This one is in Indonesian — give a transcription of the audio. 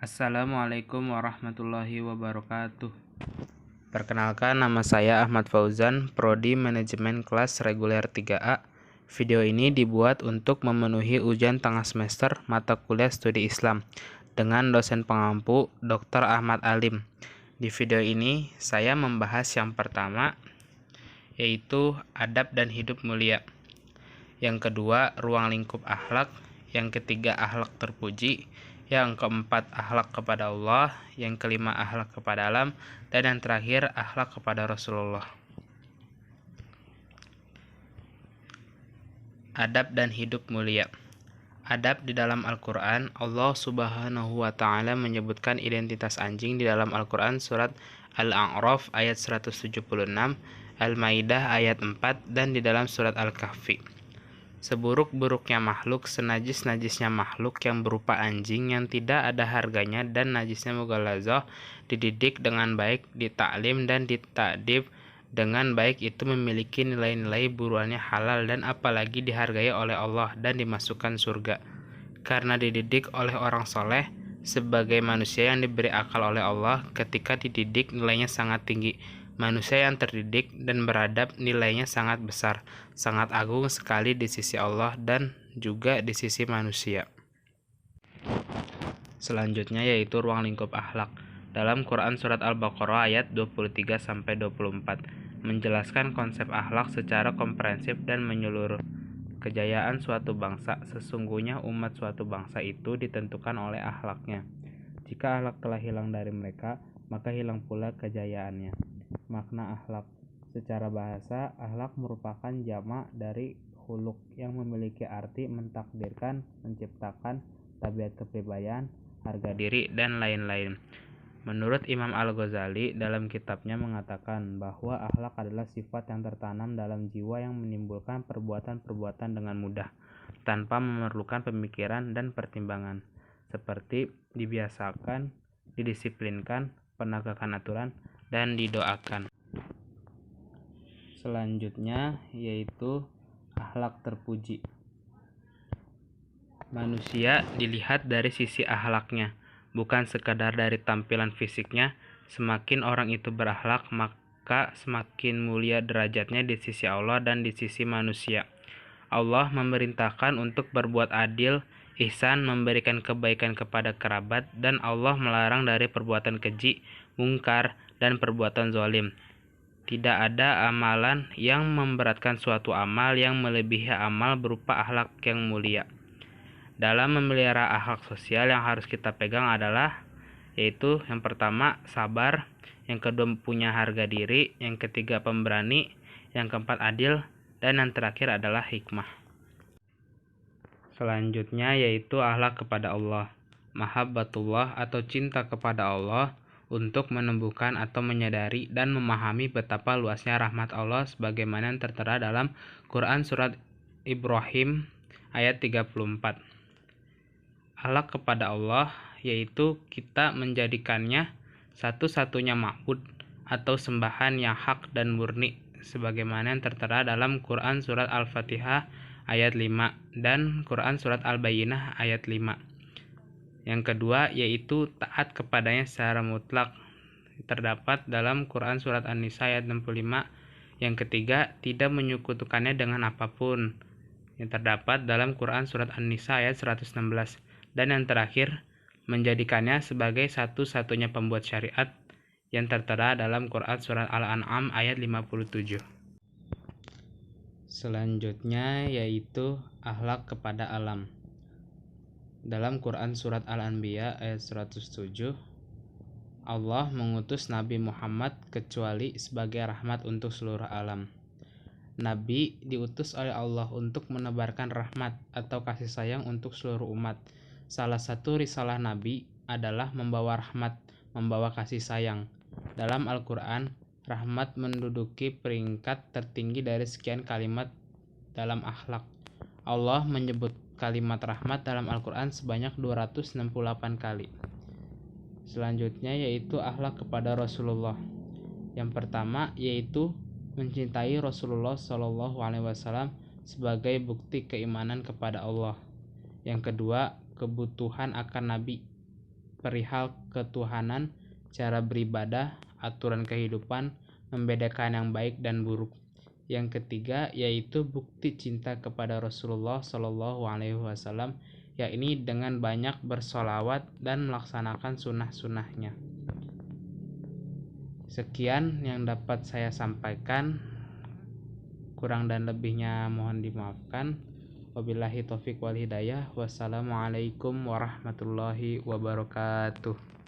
Assalamualaikum warahmatullahi wabarakatuh. Perkenalkan, nama saya Ahmad Fauzan, Prodi Manajemen Kelas Reguler 3A. Video ini dibuat untuk memenuhi ujian tengah semester mata kuliah studi Islam dengan dosen pengampu Dr. Ahmad Alim. Di video ini saya membahas yang pertama, yaitu adab dan hidup mulia. Yang kedua, ruang lingkup akhlak. Yang ketiga, akhlak terpuji. Yang keempat, akhlak kepada Allah. Yang kelima, akhlak kepada alam. Dan yang terakhir, akhlak kepada Rasulullah. Adab dan hidup mulia. Adab di dalam Al-Quran, Allah Subhanahu wa Ta'ala menyebutkan identitas anjing di dalam Al-Quran surat Al-A'raf ayat 176, Al-Maidah ayat 4, dan di dalam surat Al-Kahfi. Seburuk-buruknya makhluk, senajis-najisnya makhluk yang berupa anjing yang tidak ada harganya dan najisnya mughaladzah, dididik dengan baik, ditaklim dan ditadib dengan baik, itu memiliki nilai-nilai buruannya halal dan apalagi dihargai oleh Allah dan dimasukkan surga. Karena dididik oleh orang soleh, sebagai manusia yang diberi akal oleh Allah, ketika dididik nilainya sangat tinggi. Manusia yang terdidik dan beradab nilainya sangat besar, sangat agung sekali di sisi Allah dan juga di sisi manusia. Selanjutnya yaitu ruang lingkup akhlak. Dalam Quran surat Al-Baqarah ayat 23-24 menjelaskan konsep akhlak secara komprehensif dan menyeluruh. Kejayaan suatu bangsa, sesungguhnya umat suatu bangsa itu ditentukan oleh akhlaknya. Jika akhlak telah hilang dari mereka, maka hilang pula kejayaannya. Makna akhlak. Secara bahasa, akhlak merupakan jamak dari khuluq yang memiliki arti mentakdirkan, menciptakan, tabiat kepribadian, harga diri, dan lain-lain. Menurut Imam Al-Ghazali dalam kitabnya mengatakan bahwa akhlak adalah sifat yang tertanam dalam jiwa yang menimbulkan perbuatan-perbuatan dengan mudah, tanpa memerlukan pemikiran dan pertimbangan, seperti dibiasakan, didisiplinkan, penegakan aturan, dan didoakan. Selanjutnya yaitu akhlak terpuji. Manusia dilihat dari sisi akhlaknya, bukan sekadar dari tampilan fisiknya. Semakin orang itu berakhlak, maka semakin mulia derajatnya di sisi Allah dan di sisi manusia. Allah memerintahkan untuk berbuat adil, ihsan, memberikan kebaikan kepada kerabat, dan Allah melarang dari perbuatan keji, mungkar, dan perbuatan zalim. Tidak ada amalan yang memberatkan suatu amal yang melebihi amal berupa akhlak yang mulia. Dalam memelihara akhlak sosial yang harus kita pegang adalah yaitu yang pertama sabar, yang kedua punya harga diri, yang ketiga pemberani, yang keempat adil, dan yang terakhir adalah hikmah. Selanjutnya yaitu akhlak kepada Allah. Mahabbatullah atau cinta kepada Allah untuk menumbuhkan atau menyadari dan memahami betapa luasnya rahmat Allah sebagaimana yang tertera dalam Quran surat Ibrahim ayat 34. Akhlak kepada Allah yaitu kita menjadikannya satu-satunya ma'bud atau sembahan yang hak dan murni sebagaimana yang tertera dalam Quran surat Al-Fatihah ayat 5 dan Quran surat Al-Bayyinah ayat 5. Yang kedua yaitu taat kepadanya secara mutlak, terdapat dalam Quran surat An-Nisa ayat 65. Yang ketiga, tidak menyekutukannya dengan apapun, yang terdapat dalam Quran surat An-Nisa ayat 116. Dan yang terakhir, menjadikannya sebagai satu-satunya pembuat syariat, yang tertera dalam Quran surat Al-An'am ayat 57. Selanjutnya yaitu akhlak kepada alam. Dalam Quran surat Al-Anbiya ayat 107, Allah mengutus Nabi Muhammad kecuali sebagai rahmat untuk seluruh alam. Nabi diutus oleh Allah untuk menebarkan rahmat atau kasih sayang untuk seluruh umat. Salah satu risalah Nabi adalah membawa rahmat, membawa kasih sayang. Dalam Al-Quran, rahmat menduduki peringkat tertinggi dari sekian kalimat dalam akhlak. Allah menyebut kalimat rahmat dalam Al-Quran sebanyak 268 kali. Selanjutnya yaitu akhlak kepada Rasulullah. Yang pertama yaitu mencintai Rasulullah SAW sebagai bukti keimanan kepada Allah. Yang kedua, kebutuhan akan Nabi. perihal ketuhanan, cara beribadah, aturan kehidupan, membedakan yang baik dan buruk. Yang ketiga yaitu bukti cinta kepada Rasulullah Shallallahu Alaihi Wasallam, yakni dengan banyak bersolawat dan melaksanakan sunnah-sunnahnya. Sekian yang dapat saya sampaikan, kurang dan lebihnya mohon dimaafkan. Wabillahi taufik wal hidayah. Wassalamualaikum warahmatullahi wabarakatuh.